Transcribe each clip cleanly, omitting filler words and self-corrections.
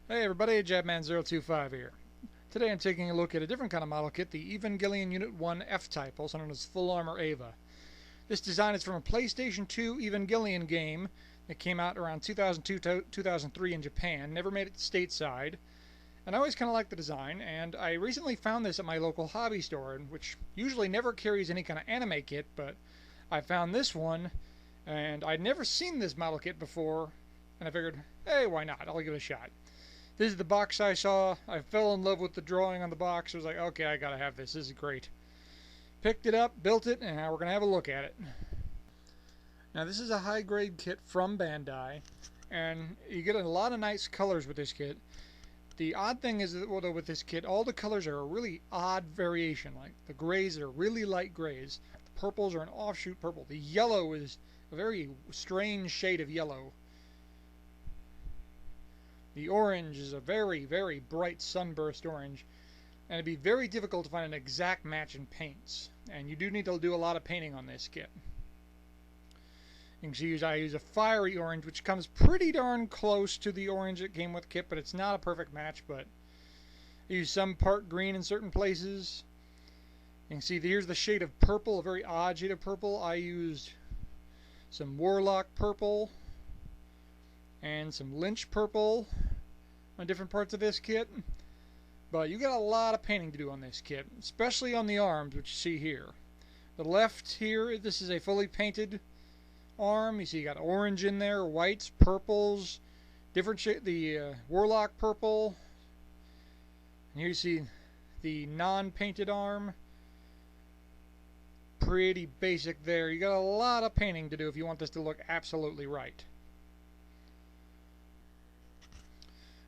Hey everybody, Jabman025 here. Today I'm taking a look at a different kind of model kit, the Evangelion Unit 1 F-Type, also known as Full Armor EVA. This design is from a PlayStation 2 Evangelion game that came out around 2002-2003 in Japan, never made it stateside, and I always kind of liked the design, and I recently found this at my local hobby store, which usually never carries any kind of anime kit, but I found this one, and I'd never seen this model kit before, and I figured, hey, why not? I'll give it a shot. This is the box I saw. I fell in love with the drawing on the box. I was like, okay, I gotta have this. This is great. Picked it up, built it, and now we're gonna have a look at it. Now this is a high-grade kit from Bandai, and you get a lot of nice colors with this kit. The odd thing is that with this kit, all the colors are a really odd variation. Like the grays are really light grays. The purples are an offshoot purple. The yellow is a very strange shade of yellow. The orange is a very, very bright sunburst orange, and it'd be very difficult to find an exact match in paints. And you do need to do a lot of painting on this kit. You can see I use a fiery orange, which comes pretty darn close to the orange that came with the kit, but it's not a perfect match. But I use some part green in certain places. You can see here's the shade of purple, a very odd shade of purple. I used some Warlock purple and some Lynch purple on different parts of this kit, but you got a lot of painting to do on this kit, especially on the arms, which you see here. The left here, this is a fully painted arm. You see you got orange in there, whites, purples, different shade, the Warlock purple, and here you see the non-painted arm. Pretty basic there. You got a lot of painting to do if you want this to look absolutely right.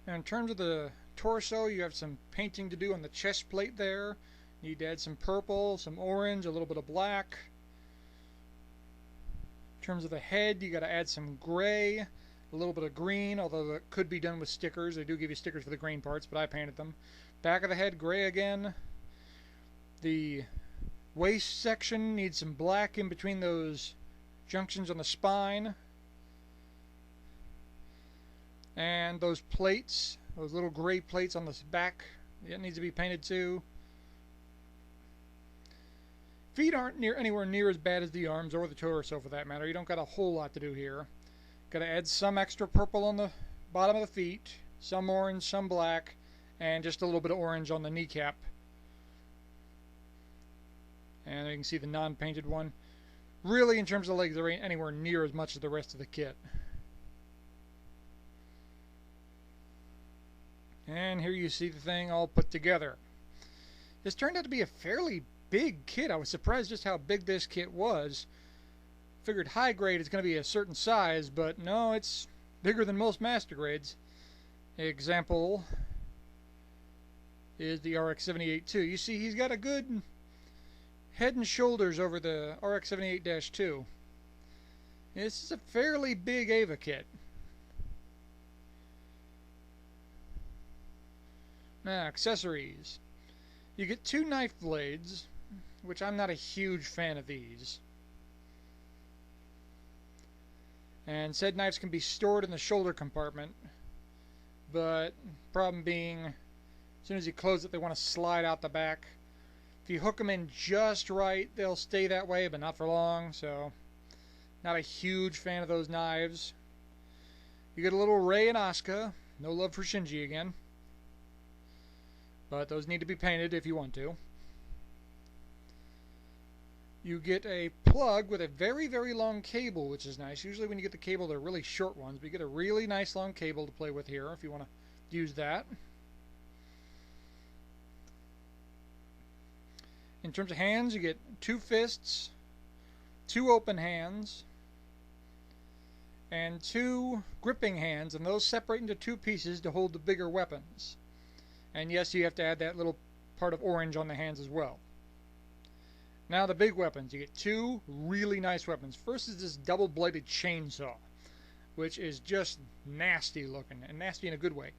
Now in terms of the torso, you have some painting to do on the chest plate there. You need to add some purple, some orange, a little bit of black. In terms of the head, you got to add some gray, a little bit of green, although that could be done with stickers. They do give you stickers for the green parts, but I painted them. Back of the head, gray again. The waist section needs some black in between those junctions on the spine. And those plates, those little gray plates on the back, it needs to be painted too. Feet aren't anywhere near as bad as the arms or the torso for that matter. You don't got a whole lot to do here. Got to add some extra purple on the bottom of the feet, some orange, some black, and just a little bit of orange on the kneecap. And you can see the non-painted one. Really, in terms of the legs, there ain't anywhere near as much as the rest of the kit. And here you see the thing all put together. This turned out to be a fairly big kit. I was surprised just how big this kit was. Figured high grade is going to be a certain size, but no, it's bigger than most master grades. Example is the RX-78-2. You see he's got a good head and shoulders over the RX-78-2. This is a fairly big EVA kit. Now, accessories. You get two knife blades, which I'm not a huge fan of these. And said knives can be stored in the shoulder compartment, but problem being, as soon as you close it, they want to slide out the back. If you hook them in just right, they'll stay that way, but not for long, so not a huge fan of those knives. You get a little Rei and Asuka. No love for Shinji again. But those need to be painted if you want to. You get a plug with a very, very long cable, which is nice. Usually when you get the cable, they're really short ones, but you get a really nice long cable to play with here if you want to use that. In terms of hands, you get two fists, two open hands, and two gripping hands, and those separate into two pieces to hold the bigger weapons. And yes, you have to add that little part of orange on the hands as well. Now the big weapons. You get two really nice weapons. First is this double-bladed chainsaw, which is just nasty looking, and nasty in a good way.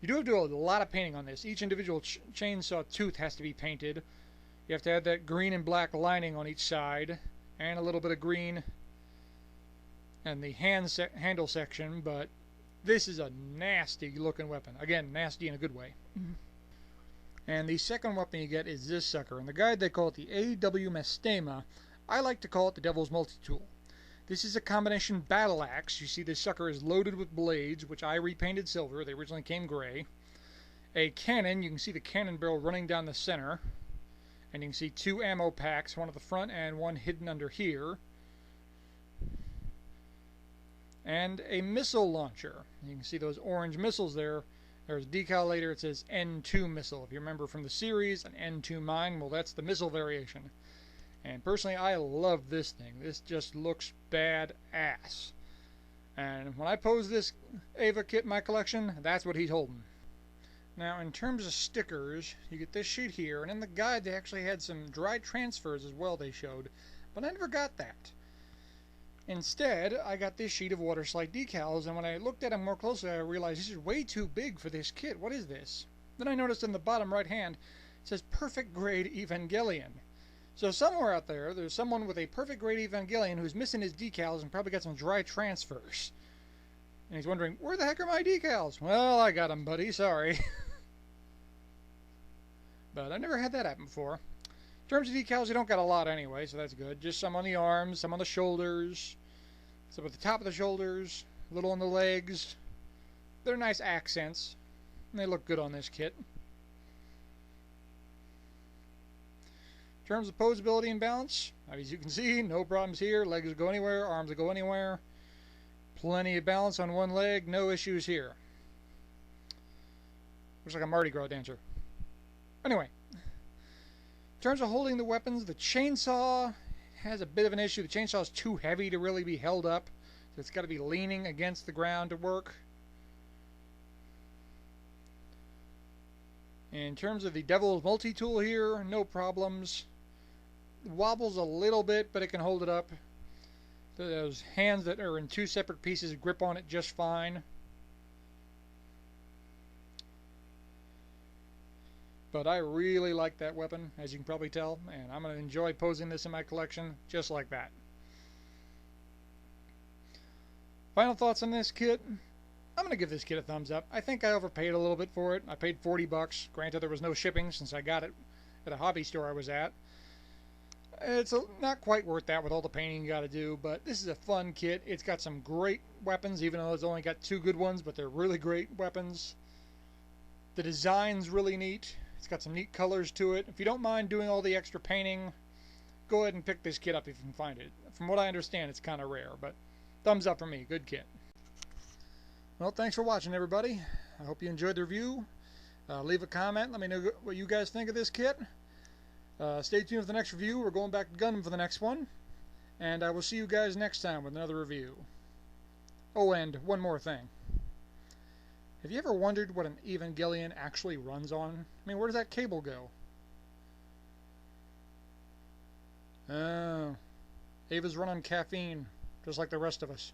You do have to do a lot of painting on this. Each individual chainsaw tooth has to be painted. You have to add that green and black lining on each side, and a little bit of green and the handle section, but This is a nasty looking weapon. Again, nasty in a good way. And the second weapon you get is this sucker. In the guide they call it the AW Mastema. I like to call it the Devil's Multi-Tool. This is a combination battle axe. You see this sucker is loaded with blades, which I repainted silver. They originally came gray. A cannon. You can see the cannon barrel running down the center. And you can see 2 ammo packs, one at the front and one hidden under here. And a missile launcher. You can see those orange missiles there. There's a decal later, it says N2 missile. If you remember from the series, an N2 mine, well, that's the missile variation. And personally, I love this thing. This just looks badass. And when I pose this EVA kit in my collection, that's what he's holding. Now, in terms of stickers, you get this sheet here, and in the guide they actually had some dry transfers as well they showed, but I never got that. Instead, I got this sheet of Waterslide Decals, and when I looked at them more closely, I realized this is way too big for this kit. What is this? Then I noticed in the bottom right hand, it says Perfect Grade Evangelion. So somewhere out there, there's someone with a Perfect Grade Evangelion who's missing his decals and probably got some dry transfers. And he's wondering, where the heck are my decals? Well, I got them, buddy. Sorry. But I've never had that happen before. In terms of decals, you don't got a lot anyway, so that's good. Just some on the arms, some on the shoulders, some at the top of the shoulders, a little on the legs. They're nice accents, and they look good on this kit. In terms of posability and balance, as you can see, no problems here. Legs will go anywhere, arms will go anywhere. Plenty of balance on one leg, no issues here. Looks like a Mardi Gras dancer. Anyway, in terms of holding the weapons, the chainsaw has a bit of an issue. The chainsaw is too heavy to really be held up, so it's got to be leaning against the ground to work. In terms of the Devil's Multi-Tool here, no problems. It wobbles a little bit, but it can hold it up. Those hands that are in 2 separate pieces grip on it just fine. But I really like that weapon, as you can probably tell, and I'm going to enjoy posing this in my collection just like that. Final thoughts on this kit. I'm going to give this kit a thumbs up. I think I overpaid a little bit for it. I paid 40 bucks. Granted, there was no shipping since I got it at a hobby store I was at. It's not quite worth that with all the painting you got to do, but this is a fun kit. It's got some great weapons, even though it's only got 2 good ones, but they're really great weapons. The design's really neat. It's got some neat colors to it. If you don't mind doing all the extra painting, go ahead and pick this kit up if you can find it. From what I understand, it's kind of rare, but thumbs up for me. Good kit. Well, thanks for watching, everybody. I hope you enjoyed the review. Leave a comment. Let me know what you guys think of this kit. Stay tuned for the next review. We're going back to Gundam for the next one. And I will see you guys next time with another review. Oh, and one more thing. Have you ever wondered what an Evangelion actually runs on? I mean, where does that cable go? Oh. Eva's run on caffeine, just like the rest of us.